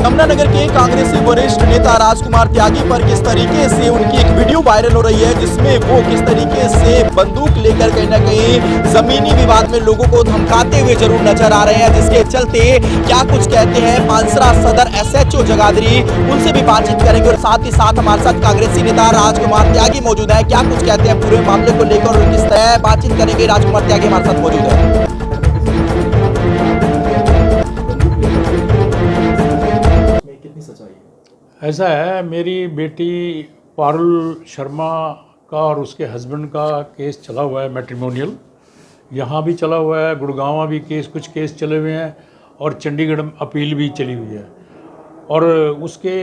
यमुनानगर के कांग्रेसी वरिष्ठ नेता राजकुमार त्यागी पर किस तरीके से उनकी एक वीडियो वायरल हो रही है, जिसमें वो किस तरीके से बंदूक लेकर कहीं ना कहीं जमीनी विवाद में लोगों को धमकाते हुए जरूर नजर आ रहे हैं, जिसके चलते क्या कुछ कहते हैं पानसरा सदर SHO जगाधरी, उनसे भी बातचीत करेंगे। और साथ ही साथ हमारे साथ कांग्रेसी नेता राजकुमार त्यागी मौजूद है, क्या कुछ कहते हैं पूरे मामले को लेकर और किस तरह बातचीत करेंगे। राजकुमार त्यागी हमारे साथ मौजूद है। ऐसा है, मेरी बेटी पारुल शर्मा का और उसके हस्बैंड का केस चला हुआ है मैट्रिमोनियल। यहाँ भी चला हुआ है, गुड़गांव भी कुछ केस चले हुए हैं और चंडीगढ़ अपील भी चली हुई है। और उसके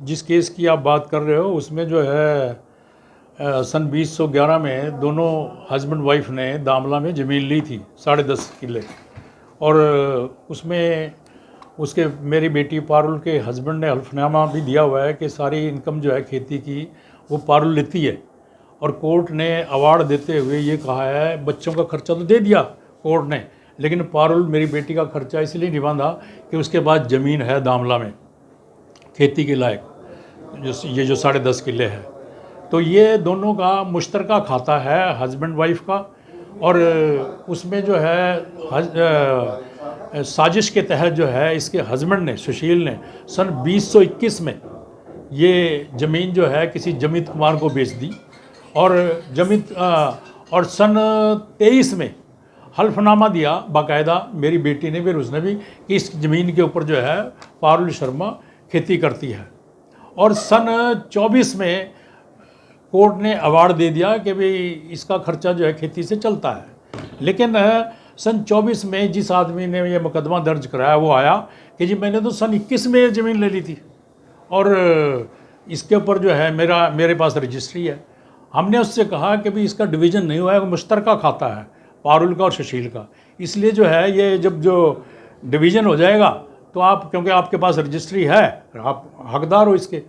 जिस केस की आप बात कर रहे हो उसमें जो है सन 2011 में दोनों हस्बैंड वाइफ ने दामला में ज़मीन ली थी 10.5 किले, और उसमें उसके मेरी बेटी पारुल के हस्बैंड ने हल्फनामा भी दिया हुआ है कि सारी इनकम जो है खेती की वो पारुल लेती है। और कोर्ट ने अवार्ड देते हुए ये कहा है, बच्चों का खर्चा तो दे दिया कोर्ट ने, लेकिन पारुल मेरी बेटी का खर्चा इसलिए नहीं बांधा कि उसके पास ज़मीन है दामला में खेती के लायक, ये जो 10.5 किले है। तो ये दोनों का मुश्तरका खाता है हस्बैंड वाइफ का, और उसमें जो है साजिश के तहत जो है इसके हस्बैंड ने, सुशील ने, सन 2021 में ये ज़मीन जो है किसी जमित कुमार को बेच दी। और और सन 23 में हल्फनामा दिया बाकायदा मेरी बेटी ने, फिर उसने भी, कि इस ज़मीन के ऊपर जो है पारुल शर्मा खेती करती है। और सन 24 में कोर्ट ने अवार्ड दे दिया कि भाई इसका खर्चा जो है खेती से चलता है। लेकिन सन 24 में जिस आदमी ने ये मुकदमा दर्ज कराया वो आया कि जी मैंने तो सन 21 में ज़मीन ले ली थी और इसके ऊपर जो है मेरे पास रजिस्ट्री है। हमने उससे कहा कि भाई इसका डिवीज़न नहीं हुआ है, वो मुश्तरका खाता है पारुल का और सुशील का, इसलिए जो है ये जब जो डिवीज़न हो जाएगा तो आप, क्योंकि आपके पास रजिस्ट्री है, आप हकदार हो इसके।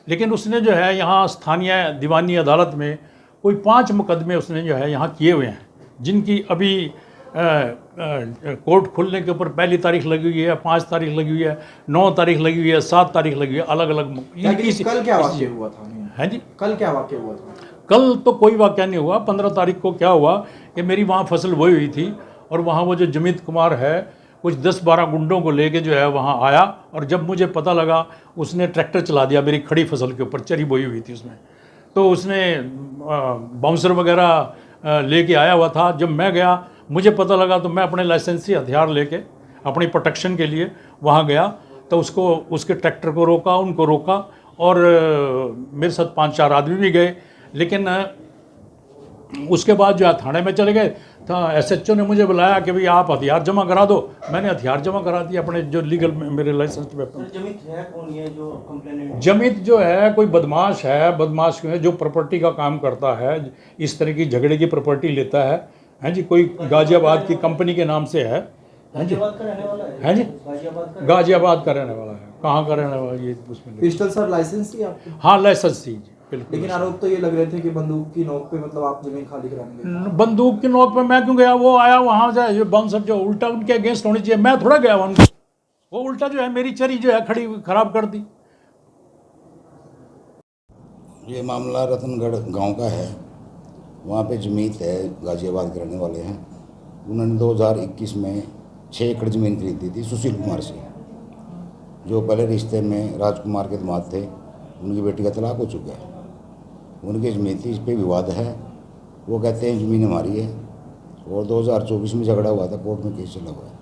लेकिन उसने जो है यहाँ स्थानीय दीवानी अदालत में कोई 5 मुकदमे उसने जो है यहाँ किए हुए हैं, जिनकी अभी कोर्ट खुलने के ऊपर पहली तारीख लगी हुई है, 5 तारीख लगी हुई है, 9 तारीख लगी हुई है, 7 तारीख लगी हुई है, अलग अलग। कल क्या वाक़या हुआ था? है जी, कल क्या वाक़या हुआ था? कल तो कोई वाक़या नहीं हुआ। 15 तारीख को क्या हुआ कि मेरी वहाँ फसल बोई हुई थी और वहाँ वो जो जमित कुमार है कुछ 10-12 गुंडों को लेके जो है वहाँ आया, और जब मुझे पता लगा उसने ट्रैक्टर चला दिया मेरी खड़ी फसल के ऊपर, चरी बोई हुई थी उसमें, तो उसने बाउंसर वगैरह लेके आया हुआ था। जब मैं गया मुझे पता लगा तो मैं अपने लाइसेंसी हथियार लेके अपनी प्रोटेक्शन के लिए वहाँ गया, तो उसके ट्रैक्टर को रोका, उनको रोका, और मेरे साथ 5-4 आदमी भी गए। लेकिन उसके बाद जो है थाने में चले गए, तो SHO ने मुझे बुलाया कि भाई आप हथियार जमा करा दो। मैंने हथियार जमा करा दिए अपने जो लीगल मेरे लाइसेंस पे। जमित है कौन ये जो कंप्लेनेंट? जमित जो है कोई बदमाश है, बदमाश जो प्रॉपर्टी का काम करता है, इस तरह की झगड़े की प्रॉपर्टी लेता है जी, कोई गाजियाबाद की कंपनी के नाम से है जी, है जी, गाजियाबाद का रहने वाला है। कहाँ का रहने वाला ये उसमें? पिस्टल सर लाइसेंस थी आपकी? हाँ लाइसेंस थी जी, बिल्कुल। लेकिन आरोप तो ये लग रहे थे कि बंदूक की नोक पे मतलब आप जमीन खाली कराएंगे। बंदूक की नोक पे मैं क्यों गया? वो आया वहाँ से, ये बाउंसर जो उल्टा उनके अगेंस्ट होनी चाहिए, मैं थोड़ा गया उनको, वो उल्टा जो है मेरी चरी जो है खड़ी खराब कर दी। ये मामला रतनगढ़ गांव का है। वहाँ पे जमीत है, गाजियाबाद के रहने वाले हैं। उन्होंने 2021 में 6 एकड़ ज़मीन खरीदी थी सुशील कुमार से, जो पहले रिश्ते में राजकुमार के दामाद थे। उनकी बेटी का तलाक हो चुका है, उनकी ज़मीन थी, इस पर विवाद है। वो कहते हैं ज़मीन हमारी है, और 2024 में झगड़ा हुआ था, कोर्ट में केस चला हुआ है।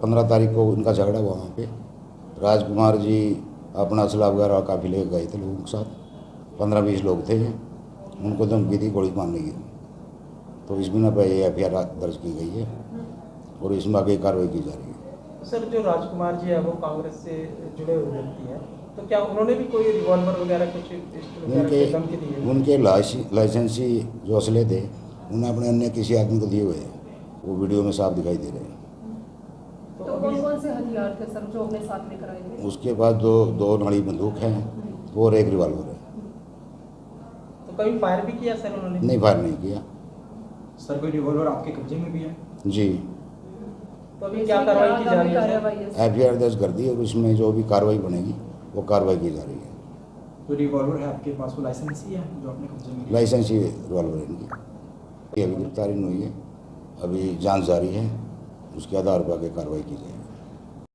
15 तारीख को उनका झगड़ा हुआ वहाँ पे। राजकुमार जी अपना असला वगैरह काफ़ी लेकर गए थे लोगों के साथ, 15-20 लोग थे, उनको धमकी दी गोली मारने की। तो इस बिना पर FIR दर्ज की गई है और इसमें आगे कार्रवाई की जा रही है। सर, जो राजकुमार जी है वो कांग्रेस से जुड़े हुए व्यक्ति हैं, तो क्या उन्होंने भी कोई रिवॉल्वर वगैरह कुछ धमकी दी है? उनके लाइसेंसी जो असले थे उन्हें अपने अन्य किसी आदमी को दिए हुए हैं, वो वीडियो में साफ दिखाई दे रहे हैं। तो कौन से हथियार थे सर जो अपने साथ लेकर आए थे? उसके पास दो नाड़ी बंदूक हैं और एक रिवॉल्वर है। तो कभी फायर भी किया सर उन्होंने? नहीं, फायर नहीं किया सर। कोई रिवॉल्वर आपके कब्जे में भी है? जी। तो अभी क्या कार्रवाई की जा रही है? FIR दर्ज कर दी और उसमें जो भी कार्रवाई बनेगी वो कार्रवाई की जा रही है। तो रिवॉल्वर है आपके पास, वो लाइसेंस ही है जो आपने कब्जे में लिया? लाइसेंस ही रिवॉल्वर है इनकी। अभी गिरफ्तारी नहीं हुई है, अभी जांच जारी है, उसके आधार पर आगे कार्रवाई की जाएगी।